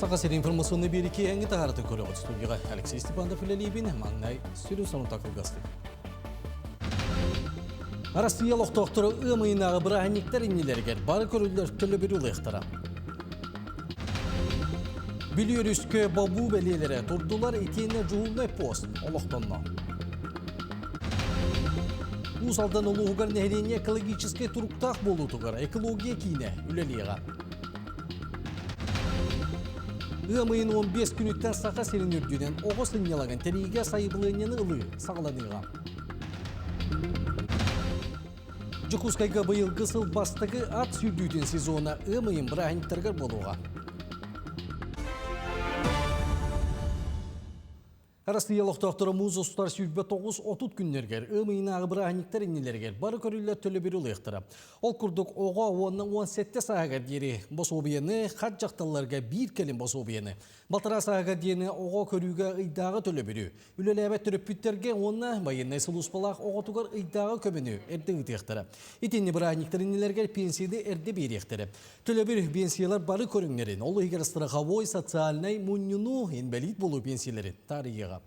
Сақасыр информационный береке әңгі тағарты көрі студияға Алексей Степанов үлелейбін маңнай сүрін соның тақылғасты. Россия лоқтоқтыры ұмайынағы бірағанниктер иннелергер бары көрілдер түлі бір ұлықтыра. Білер үскі бабу бәлелері тұрдылар етейіне жұғылмай пост олықтонна. Ұсалдан олуғығар нәхлене экологическай тұруқтақ болу тұғар экология кейіне үлелейға. Ұмайын 15 күніттен сақа серін үрдінен оғы сынялаған тәрейге сайыбылығынені ұлы сағаладыға. Жүкускайға бұйыл қысыл бастығы ат сүрдүйден сезона ұмайын бірағанниктергер болуға. Россия лоқтоқтыры мұз ұстар сүрбе 9-30 күннергер, ұмайынағы бірағанниктер иннелергер, бары көрілер төлі бір ұлықтыра. Ол күрдік оға 17 сағағар дері бос обиені, қат жақталарға бір келін бос обиені. Балтара сағағар дені оға көріге ұйдағы төлі бірі. Үлеләбәт түріппіттерге онына байыннай сұлуспалақ оғатуғар ұйдағы көміні әрді ұйтықтыра. Итені бірағанниктер иннелергер пенсияды әрді беректірі. Төлі бір пенсиялар бары көріңлерін, ол егер страховой социальный муннюну инвалид болу пенсияларын тарихыға.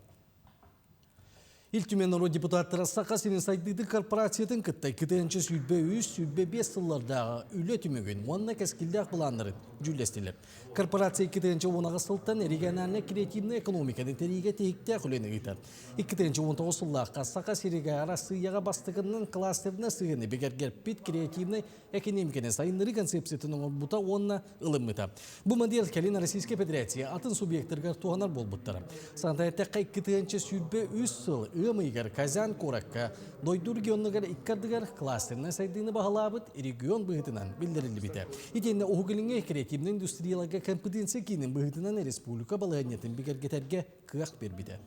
Илтүмен ұры депутаттары сақа сенің сайдыды корпорациятын күтті күтенші сүрбе 3-5 сыллардағы үлі түмігін онына кәскілдіғ бұландырын жүлестілер. Корпорация күтенші онаға сылттан региональны креативны экономиканы тәрейге тейікті құлені ғитар. 2019 сыллаққа сақа сереге арасыяға бастығының кластеріне сығыны бігергер пит креативны экономиканы сайынлары концепциятының бұта онына ылыммыта. Бұл модель кәлін Российская Федерация атын субъекттергер туғанар бол бұттары. Сантайттаққа күтенші сүрбе 3 сыл Өмейгер Казан Коракка дойдур регионныгар иккардыгар кластерна сайдыны бағалабыт регион бұғытынан білдірілі біті. Итенне оғылыңе креативны индустрияларға компетенция кейінің бұғытынан республика балығанетін бігергетерге күйақ бербіді.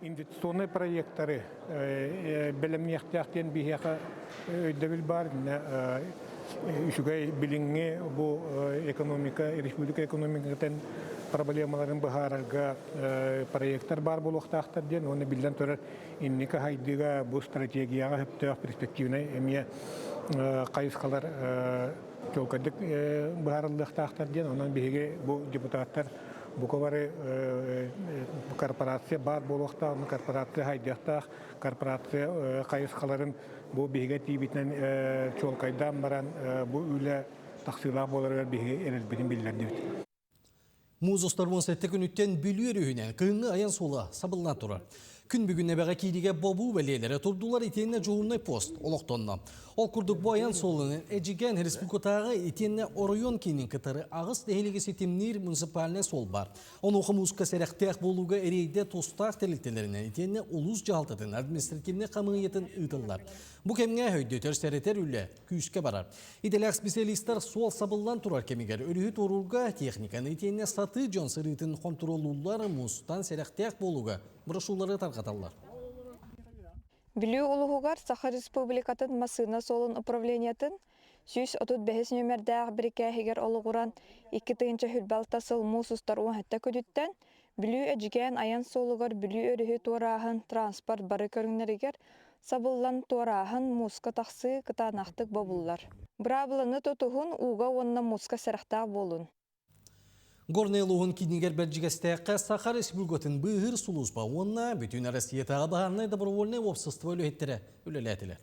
Инвестиционные проекты белемнехтяқтен бихеха өйдәбіл бар. Үшігай біліңе бұл экономика, республика экономикатын проблемаларын бұхарарға проекттар бар болуқтақтар ден. Оны білден тұрар иннекі хайдыға бұл стратегияға хөптіғ перспективіне әмия қайысқалар көлкәдік бұхарылықтақтар ден. Онан бейге бұл депутаттар бұқывары корпорация бар болуқтақ, корпорация хайдықтақ, корпорация қайысқаларын бұл бейге тейбітінен чолқайдан баран бұл үйлі тақсылақ боларығар бейге әрелбетін білдерді өт. Мұз ұстармын сәтті күніттен бүлі өрігінен қыңы аян сола сабылына тұрар. Күн бүгінне бәға кейдіге бобу бәлелері тұрдылар етеніне жоғынай пост олықтонна. Ол күрдік бұл аян солының әжіген республикатағы етеніне оройон кейнің кітары ағыз дәхелігі сетімнер муниципаліне сол бар. Оны оқы мұзқа сәрәқтәқ болуға әрейді тостақ тәліктелерінен етеніне ұлыз жалтатын административіне қамығетін ұйтылар. Бұл кәмге өйді төрсәретер үлі күйіске барар. Иделәк специалистар сол сабылдан тұрар кемегер өріғіт орулға техниканы етеніне саты жон сырытын контролулар мұзтан сәрәқтәқ болуға бұрышулары тарқаталар. Білі ұлығығар Саха Республикатын масына солын управлениятын 135 нөмірдәғ біріке егер олығыран 2-тігінші хүлбалтасыл мұз ұстар оңатта көдіттен білі әжіген аян солығар білі өрігі туарағын транспорт бары көріңнерігер сабыллан туарағын мұзқа тақсы қытанақтық бабылар. Бұрабылыны тұтығын уға онына мұзқа сәріқтақ болын. Горный луғын кейнігер бәлжігістәққа Саха Республикатын бұғыр сұлуызба онына бүтін Россиятаға бағарнай добровольный общество өліеттері өлеләтілі.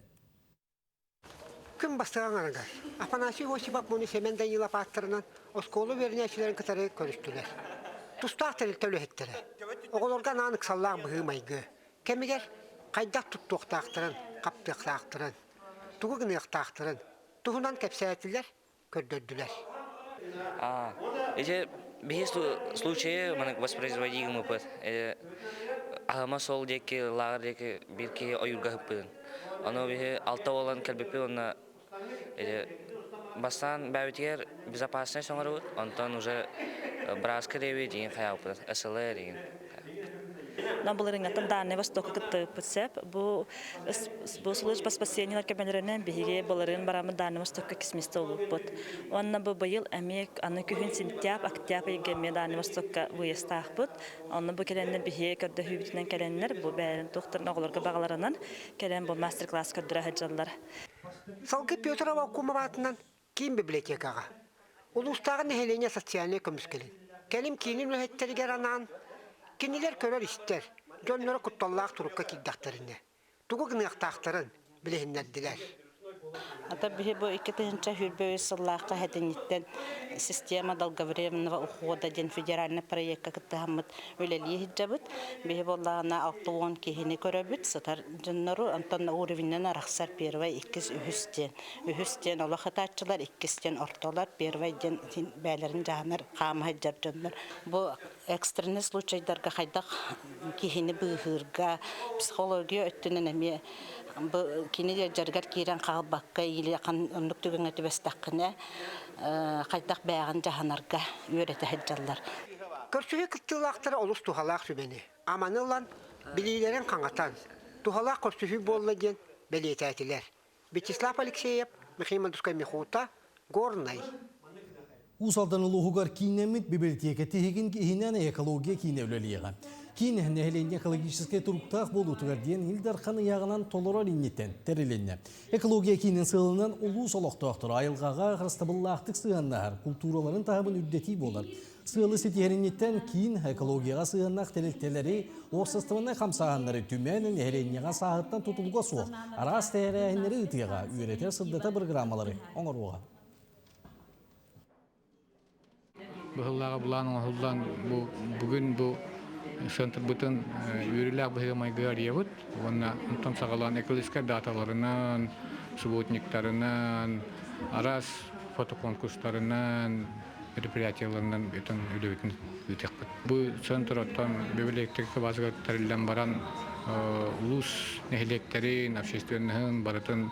Күн бастыған араңға. Афанасий Осипов мұны семенден елап аттырынан осколы вернешілерін кітары көрістілер. Тұстақ тәрілті өліеттері. Оғылырған анық саллақ бұғымайғы. Кемігер қайдақ тұттуқтақтырын, қаптықтақтырын, тұғығынықтақтырын, тұғынан кәпсәтілер көрдірділер. Без случаев мы воспроизводим опыт. Ама сол деки, лагер деки, бирки оюрга хыппын. Оно бе алта olan калбепе онна бастан бәвитер безопасность оңару, онтан уже браска деви деген хаяпы, СЛР деген. Набылырыңатын даны востока кытты пытсеп, бұл служба спасения кәмелерінен бейге боларын барамы даны востока кісместі олып бұд. Онна бұл байыл әмек аны күхін сентяб, октябр егеме даны востока выестақ бұд. Онна бұл кәләнне бейге көрді хүбітінен кәләннер, бұл бәрін тоқтырын оғылырға бағаларынан кәлән бұл мастер-класс көрдірі әджалар. Салғы Петрова оқумаватынан кейін библиотекаға. Улустагы нехелене социальный көмүскелин. Келим кинин үлеттеригер анан, кинилер көрөр истер, жоннора кутталлаах турукка киддактарыны. Тугу гынактактарын билехиннердилер. Ата бихи бу 2-нче хүрбөй сыллаакка хетиниттен система долговременного ухода ден федеральный проектка кыттыхаммыт үлелии хиджабыт. Бихи боллаана 6-10 кихини көрөбүт. Сатар жоннору антон уровеннен арахсар первай 2 үхүстен олохатачылар 2-тен ортолар первай ден бәлерин жаанар кама хиджар жоннор. Бу экстренный случайдарга хайдак кихини быхырга психология өттүнөн эми кине жаргар кирен калбакка или кандык түгөнгө төбөстаккына кайтак байган жаханарга үйрөтө хаджаллар. Көрсүгө кыттылактары олус тухалаак сүбени. Аманылан билилерин каңатан. Тухалаак көрсүгө болла ден белететилер. Вячеслав Алексеев, Михаил Михута, Горный. Усалдан улугар кинемит библиотека тихигин кихинен экология киневлелига. Кин нехлене экологический туруктах болу тугарден Илдар ханы ягынан толора линнетен тереленне. Экология кинен сылынан улус олоктоктор айылгага храстабыллактык сыганнар культураларын табын үддети болар. Сылы сетихериннеттен кин экологияга сыганнак терелтелери орсыстымына камсаганнары түменин нехленега сагыттан тутулуга суок. Арас терехинери ытыга үйретер сырдата программалары оңоруга. Быһыллаға булан оңылдан бүгін бұл сентр бұтын үйріләк бұхыға майгар ебіт. Онна ұнтан сағалан экологический даталарынан, субботниктарынан, арас фотоконкурстарынан, мероприятияларынан бетін үлебетін өтек бұд. Бұл центр оттан бебелектегі базыға тәрілден баран ұлыс нәхелектерін, общественнігін барытын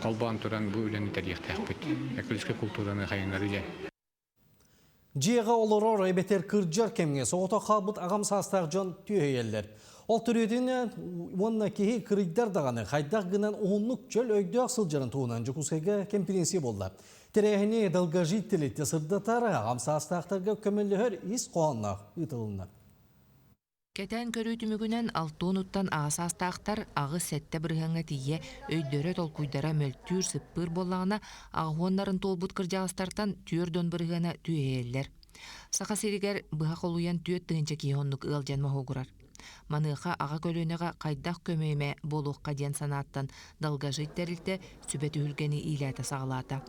қалбан тұран бұл үлені тәріқтәк бұд. Экологический культураны қайынлары жай. Жиға олары райбетер кырджар кемге соғыта қалбыт ағам састақ жон түйейлер. Ол түредіне онына кейі кырыйдар дағаны қайдақ гынан оғынлық жөл өйді ақсыл жарын туынан жүкускайға конференция болды. Терехіне дылға життілетті сырдатары ағам састақтарға көмелі ис қоғаннақ ұтылынна. Кетен көрі түмігінен алтуынуттан ағасастақтар ағы сәтті бірғанға тие өйдері толкуйдара мөлттүр сыппыр болағына ағуанларын толбут кыржағыстартан түйерден бірғана түйелер. Сақа серігер бұға қолуян түйет тұғынча кейхонлық ұғалжан мағуғырар. Маныға аға көлінеға қайдақ көмейме болуққа ден санаттан далға життәрілті сүбет үлгені иләті сағалата.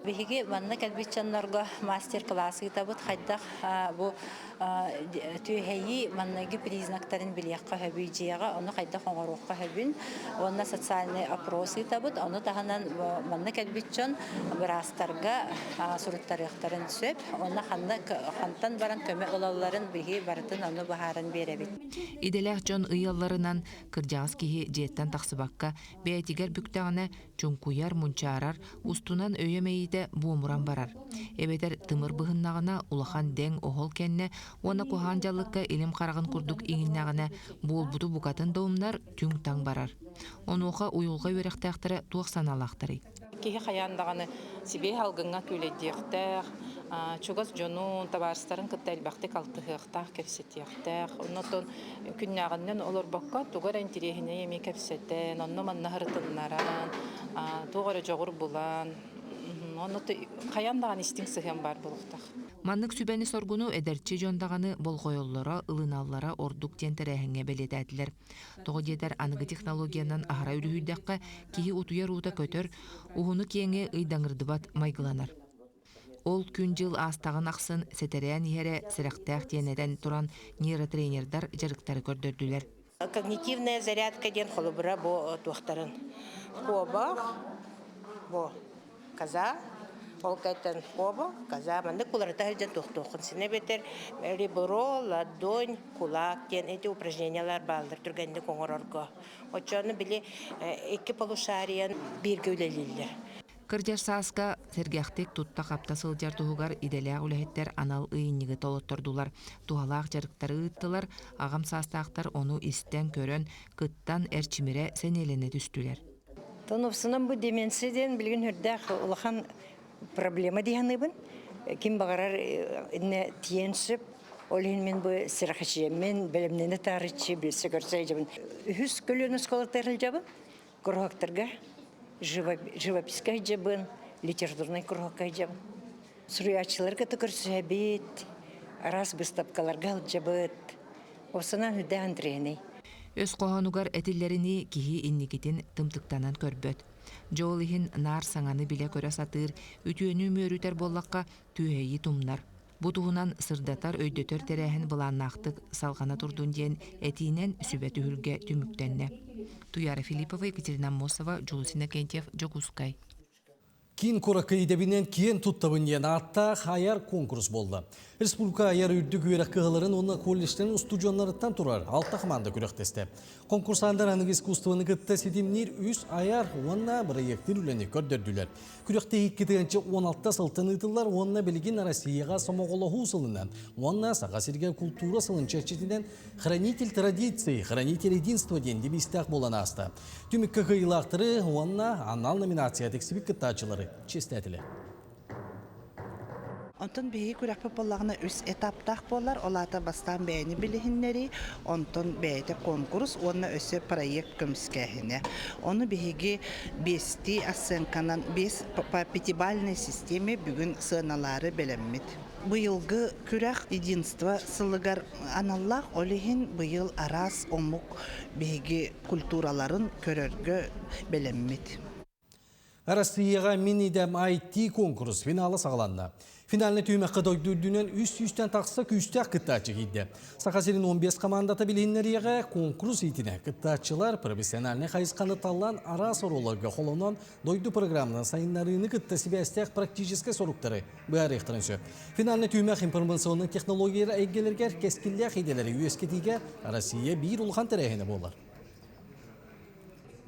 Биһиги манна кэлбиччаннарга мастер-класс гитабыт хайдах бу түйэйи маннаги признактарын билиякка хөбүйжияга оны хайдах оңорукка хөбүн онна социальный опрос гитабыт оны таханан манна кэлбиччан брастарга суруттарыктарын сөп онна хантан баран көмө олалларын биһи барытын оны бахарын беребит. Иделэх жон ыйалларынан кыржаас кихи жеттен тахсыбакка бәйтигер бүктағына чункуяр мунчарар устунан өйемейді буумуран барар. Эбетер тымыр быһыннағына улахан ден охол кенне, оны кухан жаллыкка илим қарағын курдук иңиннағына болбуту букатын доумнар түң таң барар. Онуға уйулға өректәқтірі туақсан алақтыры. Кихи хаяндағаны себе халгынға күледектер, чугас жону табарыстарын кытта элбақты калтығықтақ кепсетектер. Оннотон күннағыннен олар баққа туғар әнтерехіне еме кепсеттен, онны манна хырытыннаран, туғары жоғыр бұлан. Онноты хаяндаған истин сыхен бар болуқтақ. Маннык сүбәні соргуну эдерчи жондағаны болғойоллара, ылыналлара ордук тентерәхіңе белетәділер. Тоғы дедер анығы технологиянан ахара үрүхүйдәққа кихи утуя рута көтөр, уғыны кеңе ыйдаңырдыбат майгыланар. Ол күн жыл астағын ақсын сетерән ере сірақтәқ тенеден туран нейротренердар жарықтары көрдірділер. Когнитивная зарядка ден холобыра бо туақтарын. Оба, бо каза, полкайтан оба, каза, манды куларыта хәлден тоқтоқын. Сіне бетер ребро, ладонь, кулак ден эти упражнениялар балдыр түргенді коңырорға. Очаны біле екі полушариян бірге үлелілер. Кыржар сааска сергяхтек тутта капта сылжар туһугар иделяг үлэхеттер анал ыйынньыгы толоттордулар. Тухалаах жарыктары ыттылар, агам саастаактар ону истен көрөн кыттан эрчимире сенелене түстүлер. Тонувсынан бу деменсияден билген хүрдәк улахан проблема дигәнебен. Ким багарар инне тиенсип, олин мен бу сирахчы мен белемнене тарычы билсе көрсәҗәбен. Хүс көлөнөс колотырыл җабы. Горхактырга живописка җабын, литературный курокка жаб. Суруячылар кыты көрсөбит, раз выставкаларга алжабыт. Осынан хүдэ андрейный. Өс қоғанугар әтілеріні кихи инникитин тымтықтанан көрбөт. Жоолихин нар саңаны біле көрі сатыр, үтіөнü мөрүтер боллаққа түйейі тумнар. Бұтуғынан сырдатар өйдөтөр терәхін бұланнақтық салғана турдун ден әтинен сүбәті хүлге түміктенне. Туяра Филиппова, Екатерина Мосова, Джулсина Кентьев, Джокускай. Кин коракы идебинен киен туттабын ен атта аяр конкурс болды. Республика аяр үрдік үйрек кығыларын оны колледжден студионларыттан турар. Алта команда күректесті. Конкурсандар анық искусствоны кітті сетимнер үс аяр онна проекттер үлені көрдірділер. Күректе 2-16 сылтын ұтылар онна білген Россияға самоғылығы сылынан, онна саға серген культура сылын чәрчетінен хранитель традиции, хранитель единства денді бейстақ болан асты. Түміккі қиылақтыры онна анал номинация тексібік кіттачылары честәтілі. Онтон бейі күрәпі болағына үс этаптақ болар, олата бастан бәйіні білігінлері, онтон бәйді конкурс, оны өсі проект көміскәхіне. Оны бейіге бесті асынканан, бес пятибальный системе бүгін сыналары біліммет. Бұйылғы күрәқ единство сылығар аналлақ олығын бұйыл арас омық бейіге культураларын көрергі біліммет. Россияға минидем IT конкурс финалы сағаланды. Финалны түймәққа дойдүрдүнен үст-үстен тақса күстәк кыттачы кейді. Сақасерін 15 командата білінлеріға конкурс етіне кыттачылар профессиональны қайысқаны талан ара соруларға қолынан дойду программынан сайынларыны кытта себәстәк практическі соруқтары бұяр ектірінсі. Финалны түймәқ информационның технологиялары әйгелергер кескілләқ еделері үескетіге Россия бір ұлған тәрәхіне болар.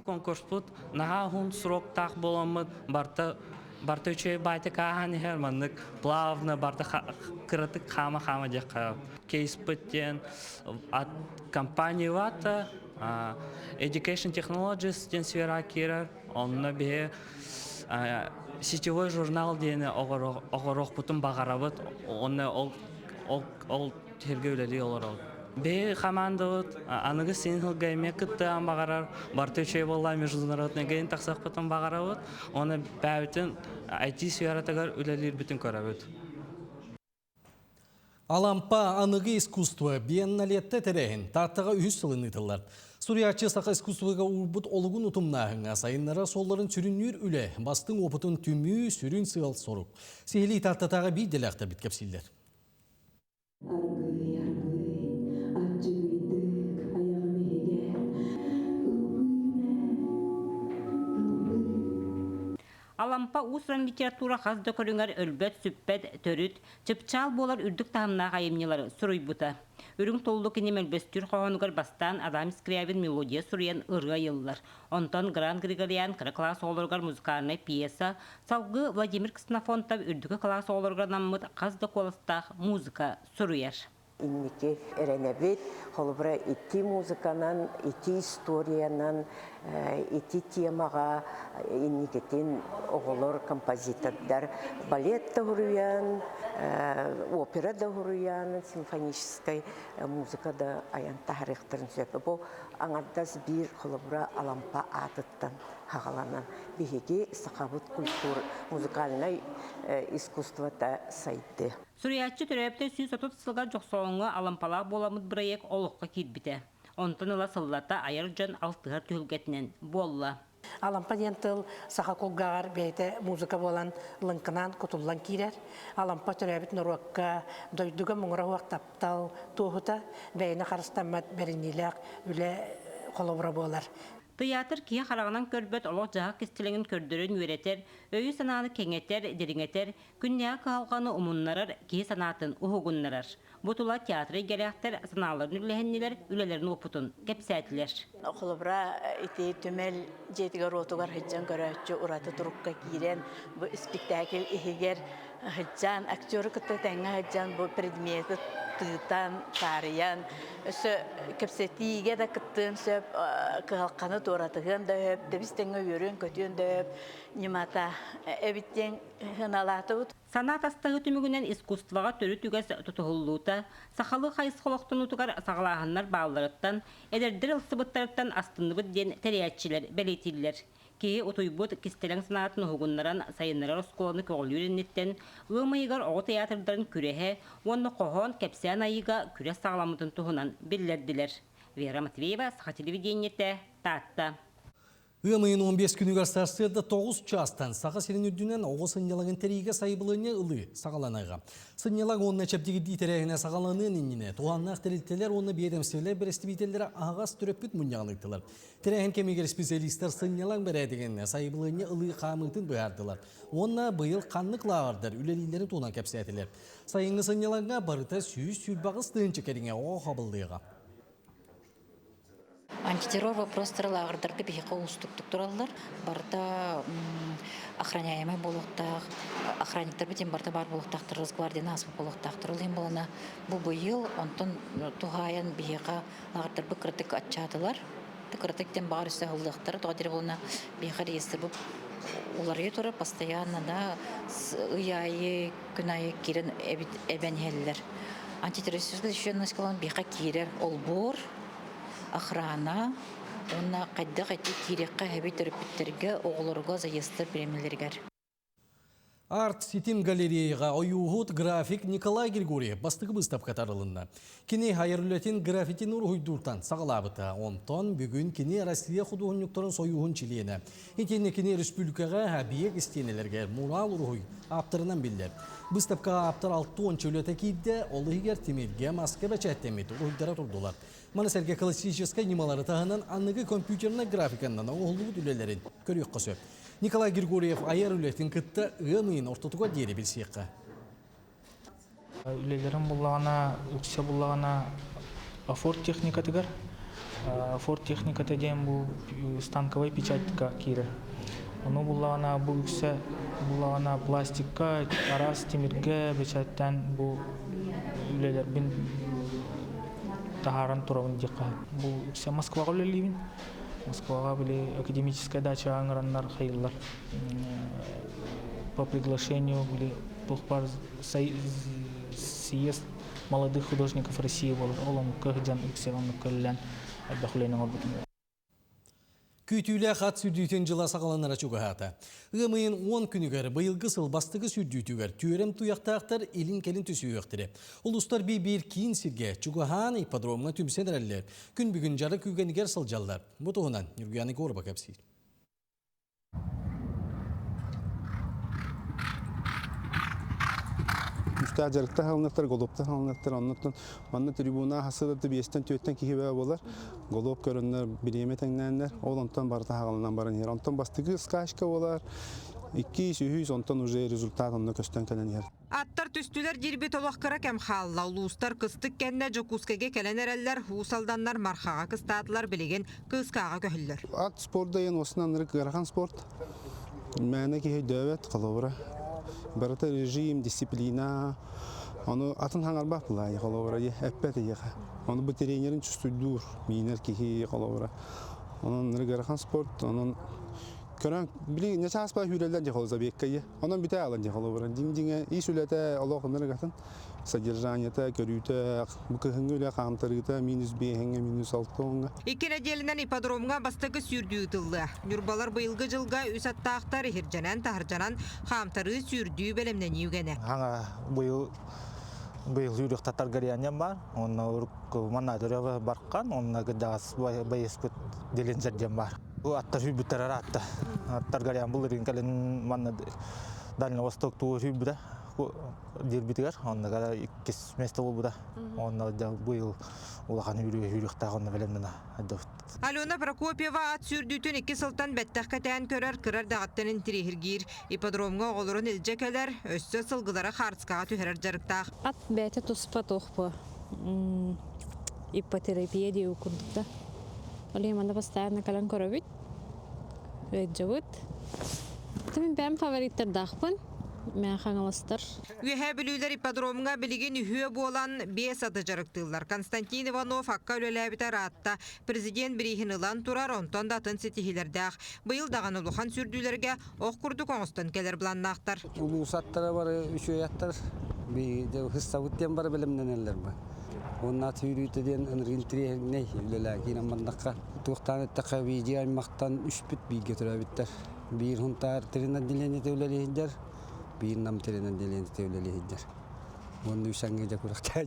Конкурс бұд, наға ғын сұрок тақ боламыд, барты үшей байты қағаны херманнык, плавны барты қырытық қама-қама дек қайып. Кейс бұттен компания ваты, Education Technologies ден сфера керер, онына бе сетевой журнал дені оғырық бұтын бағарабыд, оны ол тергеулері олар ол. Бе командавыт, анығы сенхіл гайме күтті бағарар, барты үшей болла международный гейн тақсақ бұтын бағарабыд, оны бәуітін IT сфератығар үлелер бүтін көрабыд. Алампа анығы искусство биенналетті тәрәхін тартыға үз сылын ұтылар. Суриячы сақа искусствоға ұлбұт олығын ұтымнағыңа сайынлара соларын сүріннер үлі, бастың опытын түмі сүрін сығал сорук. Сейлі тартатаға бей деләқті біткепсілдер. Алампа усран литература хазды көріңер өлбет, сүппет, төрүт, чыпчал болар үрдік тағымна ғайымнелары сұруй бұта. Үрің толлы кенем әлбестүр қоғанығар бастан адам скрябин мелодия сұруян ұрға елылар. Онтан Гран Григориан класс оларғар музыкальный пьеса, салғы Владимир Ксенофонтов үрдігі класс оларғар намыд хазды қолыстақ музыка сұруяр. Инники эренебит, холбра ити музыканан, ити историянан, ити темаға инникетин оғылыр композитордар. Балет да хуруян, опера да хуруян, симфонической музыка да аян тарихтарын сөпі. Бұл аңардас бір холбра алампа атыттан хағаланан. Бігеге сақабыт культур, музыкальный искусствота сайды. Суриятчы төрәпті 130 сылға жоқсауыңа алампалақ боламыд бірайек олыққа кетбіті. Онтан ыла сыллата айыр жан алтығар түйілгетінен болла. Алампа дентыл саха колгағар бейте музыка болан лынкынан кутуллан кирер. Алампа төрәбіт нұруаққа дойдуға мұңыра уақ таптал туғыта бәйіні қарыстамат бәрінелек үлі қолыбыра болар. Театр кия харағынан көрбөт олық жағақ кестіліңін көрдірін өретер, өйі сананы кеңетер, деріңетер, күннеға қалғаны ұмынларар, кия санатын ұғығынларар. Бұтыла театры геряқтар саналарын үләхеннелер, үлелерін опытын кәпсәтілер. Қолыбыра ити түмел жетігер отуғар хыджан көрәтші ұраты тұрыққа кейрен, бұл спектакль ихигер хыджан, актері күтті тәңі хыджан бұл предметі тыытан, тариян, өсі кәпсәтіге да күттін сөп, қығалқаны торатығын да өп, дәбістеңі өрін көтін да өп, немата әбіттен ғыналаты ұт. Санат астығы түмігінен искусствоға төрі түгәс тұтығылуыта, сақалы қайыс қолықтың ұтығар сағалағынлар бағыларыттан, әдердір ылсыбыттарыттан астыныбыт ден тәрәтшілер, бәлетілер. Кеhe отойбут кистелен санатын хугуннаран сайыннарар осколаны көғылюреннеттен ымайығар оғы театрдарын күреhe, онны қоғын кәпсән айыға күре сағаламытын туғынан білдерділер. Вера Матвеева, Саха телевидениете, Татта. Ымайын 15 күнігер сарсырда 9 частан саға селін үрдінен оғы сыннялығын тәрейге сайбылыне ылы сағаланайға. Сыннялаг онына чәптегі дейтерәгіне сағаланын иніне, туғаннақ тәрелтелер оны бейдемсерлер бірестібейтелері ағас түрөппіт мұнияғылықтылар. Тәрәйін кемегер специалистер сыннялаг бәрәдігіне сайбылыне ылы қамытын бұйардылар. Онына бұйыл қанлық лағырдар, үлелейлері туынан кәпсәтілер. Сайынғы сыннялағға барыта сүйіс-сүйілбағы стынчы кәріңе оғы қабылдыға. Антитеррор вопростары лагердарды бихиқа устуктук тураллар. Барда охраняемый болуктак, охранниктер битен барда бар болуктактыр, Росгвардияны аспы болуктактыр. Олен болана бу быйыл онтон тугаян бихиқа лагердарды кыртык атчатылар. Кыртыктен бар үстө хылдыктар, тогдер болана бихиқа реестр бу уларга тура постоянно да ыяйы күнайы кирен эбенхеллер. Антитеррористическая защищенность кылан бихиқа кирер олбор охрана, онна қайда қайты керекқа әбей түріпіттерге оғылырға заестір премиялергер. Арт-ситим галереяға ойуғыт график Николай Григорьев бастығы бұстап қатарылында. Кене хайырлетін графитин ұрғыйдуртан сағалабыта. Онтон бүгін кене Россия құдығынюкторын сойуғын чилені. Етені кене республикаға әбиек істенелерге мурал ұрғый аптырынан білдер. Бұстапқа аптыр 6-10 чөлеті кейді олығығер темелге маска бәчәттемет ұрғыдара тұрдылар. Манасерге классическай немалары тағынан анығы компьютерна графиканнан оғылығы дүлелерін көрек қысы. Николай Григорьев айар үлетін күтті ғымын ортатуға дері білсеққа. Үлелерін бұлағана, үксе бұлағана форт техникатығар. Форт техникаты дейін бұл станковай печатка кейрі. Оны бұлағана бұл үксе бұлағана пластикка, арас темірге печаттан бұл үлелер бін тахаран тұрауын деққа. Бұл үксе Москваға үлелейбін. Москваға были академическая дача аңыраннар хайылар. По приглашению были съезд молодых художников России был. Олам көхден үксеғанны көллән әбдәхулейнің орбытын. Күйтүйлі қат сүрдүйтен жыла сағаланара чуғағата. Ғымайын 10 күнігер бұйылғы сылбастығы сүрдүйтігер түйерім тұяқтақтар елін келін түсі өқтірі. Ұлыстар бір кейін сірге чуғахан ипподромына түмсен әрәлілер. Күн бүгін жары күйгенігер сылжалдар. Бұтығынан Нүргияны көрі бақапсыз. Müstəcarıqda halınaqlar, qolubda halınaqlar, ondan bana tribuna hasıladı biyestən töyətdən kihibə bolar. Qolub görünlər, biriyemə təngənlər, ondan barda hağalanan baran yer. Ondan bastığı skaşka bolar. 200 ondan уже результат ondan köstən kələn yer. Attар түстүлер дирбет олаққыра кәм халла. Улустар кыстык кәнне жокускеге кәлен әрәлләр, хусалданнар мархаға кыстатылар білеген кыскаға көхілдер. At sporda ен осынан ғарған спорт. Мәне кихи дөбет қалауыра. Барата режим, дисциплина, onu atın hangar baktılar ya kalavra ya hep ya. Onu bu trenerin çüstüdür, miner ki kalavra. Onun rıgarkan sport, onun kören bile ne çağız bağ hüreler ya kalavra bekkaya. Onun bir tane alan ya kalavra. Dingdinge iyi sülete Allah'ın rıgarkan. Содержание-то, көрүйті, бұқығыңгөлі қамтарыта, -5, -6. Екі неделінен ипподромға бастығы сүрдүү тылды. Нүрбалар бұйылғы жылға үс аттақтар ехіржанан, тахыржанан қамтары сүрдүү бәлемнен еугені. Хаңа бұйыл үйріктаттар ғариянен бар, оны ұрық манадыры барқан, оны ғыдағыз байеспіт делен жәрден бар. Бұл аттар үйбіттер аратты. Аттар ғариян бұл үрген кәлін маны Дальний Восток туы үйбіді. Дербитигер, онда гада 2 место болбуда. Онда да быйыл улахан үйрүктагы онда белемден адып. Алена Прокопьева ат сүрдүтүн 2 сылтан беттаккатан көрөр кырар дагаттанын тирихиргир. Ипподромга олорун илжекелер, өссө сылгылары харскага түһәрер жарыктак. Ат бәте туспа тохпа. Иппотерапия дию курдукта. Олеманда постоянно калан көрөбүт. Реджебут. Тимин бәм фавориттер дахпын. Мен хаңаластар. Үйе білулер ипподромға білеген үйе болан 5 аты жарықтылар. Константин Иванов аққа өлеләбітер атта. Президент бірейхін ылан тұрар, онтан датын сетихилердәқ. Бұйыл даған ұлыған сүрділерге оқ күрді қоңыстан келер бұланнақтар. Улус аттары бар, үш ой аттар. Хыстауыттен бар білімден әлер бар. Onlar tüyrüteden ınırgın tirehine evlelakin amandakka. Tuğtan ettaka vici aymaktan 3 bit bir götürebitter. Bir huntar tirenen dileni tevlelihidder. Bir nam tirenen dileni tevlelihidder. Onu üşengece kurakta.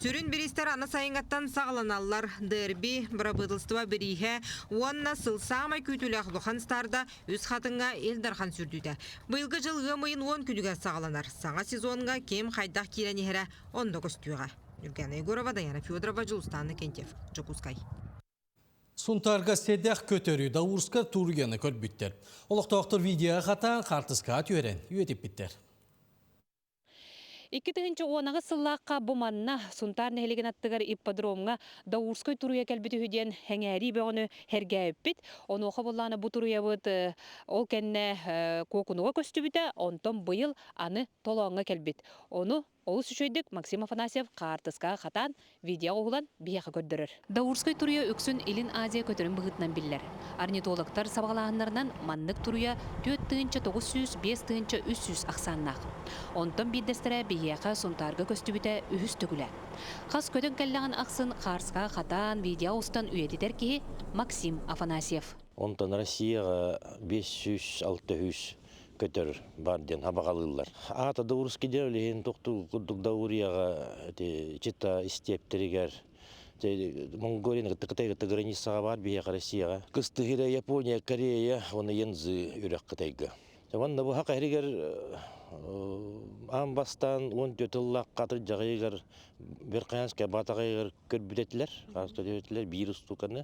Сүрін бірістер аны сайыңаттан сағыланалар. Дерби, брабыдылстыва біріге, онна сылсамай күйтілі ақлухан старда өз қатынға елдархан сүрдуді. Бұйылғы жылғы мұйын 10 күніге сағыланар. Саңа сезонға кем қайдақ керенігері 19 түйіға. Юргена Егорова, Даяна Федорова, Жылустаны Кентев, Жокускай. Сунтарға седеқ көтөрі Даурска тургені көрбіттер. Олықтақтыр видеоға қатан қартысқа түйерен, үйетіп біттер. 2010 сыллаққа бұманна Сунтар нәхелеген аттығар ипподромға Даурской тұруя кәлбіті хүден әңәрі бөғіні әрге өппіт. Оны оқа боланы бұ тұруя бұд ол кәнне көкінуға көсті біті, онтон бұйыл аны толуаңға кәлбіт. Оны Олыс үшөйдік Максим Афанасьев қартысқа қатан видео оғылан бияқы көрдірір. Даурской тұруя өксін Илин Азия көтірін бұғытнан білдер. Орнитологтар сабағалағындарынан маннық тұруя 4-900-5-300 ақсаннақ. Онтон биддестірі бияқы Сунтарға көстібіті үхіс түгілі. Қас көтін кәлләғын ақсын қарсқа қатан видео ұстан үйететер кейі Максим Афанасьев. Онтон Россияға 500-600 көтөр барден абағалылар. Ата Даурус кедерлейін тоқту күрдік Даурияға чита истептерігер. Монголияны қытайғы границаға бар бияға Россияға. Кыстығыра Япония, Корея, оны ензі үрек қытайғы. Онда бұл хақ әрігер амбастан 14 ұллақ қатыр жағайығыр бір қаянсқа батағайығыр көрбілетілер, вирус тұқаны.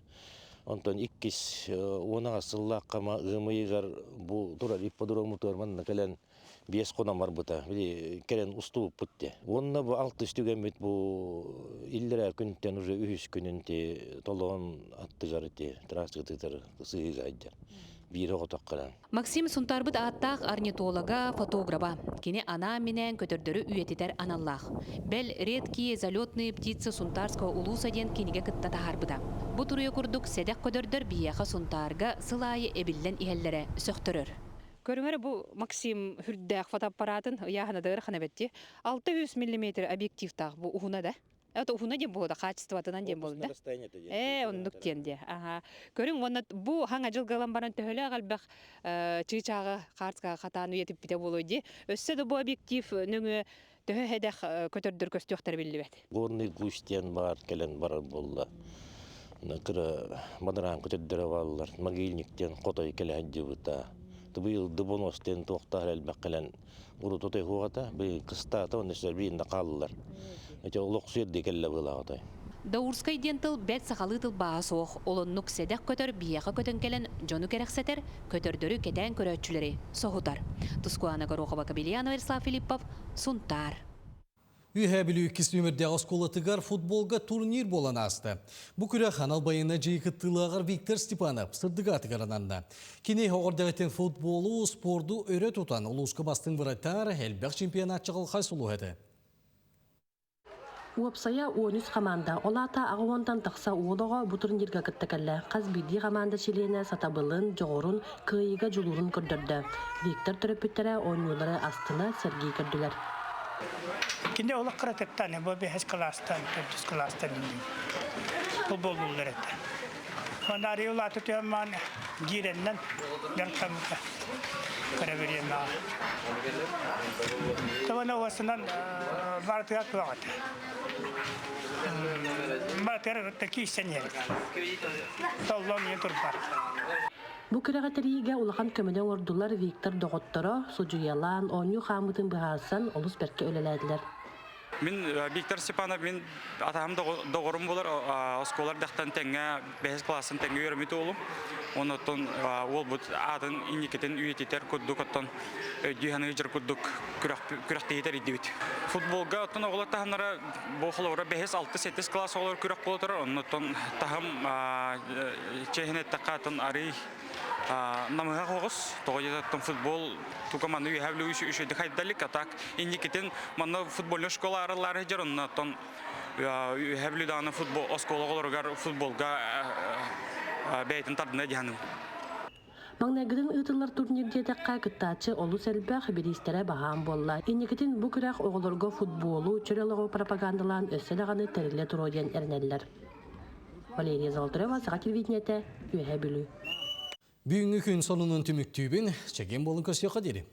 Онтон 2-10 сыллаққа ғымайығар бұл тұрар ипподромы тұрманна кәлін 5 қонам бар бұта, кәлін ұстуып бұтте. Онына бұл 6 үстігемет бұл иллера күнттен уже 3 күнінде толуын аттығар те, трасығытығыр сығыға айдар. Максим Сунтарбыт аттақ орнитолога, фотографа. Кене ана менен көтөрдөрү үйететер аналлах. Бел редкие залетные птицы Сунтарского улуса ден кенеге кытта тахарбыда. Бу туруя курдук седек көдөрдөр бияха Сунтарга сылайы эбиллен ихеллере сөктөрөр. Көрүңөр бу Максим хүрдәк фотоаппаратын яханадыр ханабетти 600 мм объектив таг бу ухуна да. Это ухуна дем болды, качествотынан дем болды. Ондук тенде. Көрүң оны бу хаңа жылгалан баран төхөлө албак чыйчагы картка катаны етип бите болойди. Өссө да бу объектив нөңө төхө хедек көтөрдөр көстөктөр билбет. Горный густен бар, келен бар болла. Накыра мадаран көтөрдөр баллар, могильниктен котой келе дибута. Тубыл дубоностен токтар албак келен уру тотой хугата, бый кыстата оннесер бийинде каллар. Даурскай дентыл бәт сақалытыл бағасуық, олоннук седек көтөр бияға көтін келен жону керексетер, көтөрдөрі кетен көрөтчілері соғытар. Тускуана Горохова Кабельянова, Верслав Филиппов, Сунтар. Үйе білі үкіс нөмірде осколатығар футболға турнир болан асты. Бұ күрі қанал байына жейкіттілағар Виктор Степанов сырдыға атығарананда. Кене оғырдағытен футболу, спорду өрет ұтан ұлысқы бастың выраттар әлбәқ чемпионатчығыл қайсылу әді. Уапсая 13 команда олата ағуантан тақса уолоға бұтырын ерге кіттікәлі. Қаз биді команда шелені сатабылын, жоғырын, күйіға жұлырын көрдірді. Виктор түріпіттері ойнулары астына Сергей көрділер. Кенде олық қыратеттаны, бұл 5 кластан, 4 кластан бұл болулар әді. Онда ариолаты түйемман гиреннен дәртамыға көре берем аға. Табаны оғасынан бартығат бұғады. Бартығат кейсен ерді. Толлон ең тұрпар. Бу кырагатарыйга улахан көмөдөн ордулар Виктор Доготторо, Сужуялан, Оню Хамытын быхасан олус берке өлеләдилер. Мен Виктор Степанов, мен атам доғырым болар, осколар дақтан тәңе, 5 классын тәңе өрімет олым. Онытын ол бұд атын инекетін үйететер күрдік оттан дүйханы жыр күрдік күрақтейетер едебет. Футболға оттан оғылар тағынлара бұқылауыра 5-6-7 класс олар күрақ болатыр. Онытын тағым чехінет тақатын арый намыға қоғыз, тоғыдаттың футбол тұқаманы үйәвлі үшеді қайдалік, атақ инекетін маңна футболы школа арылары жер, онытын үйәвлі дағаны оскола оларғар футболға бәйтін тардына дегенім. Маңнайгыдын ытылар турнирде таққа кыттачы олу сәлбәқ беристере бағам болла. Инекетін бұ күрәқ оғылырға футболу, чөреліғу пропагандалан өсселағаны тәрілі тұроден әрнәлілер. Валерия Золотарева, Саға телевидениеті, Үйәе Бүлі. Бүгінгі күн сонының түміктүйбін, чәген болын көсеуға дері.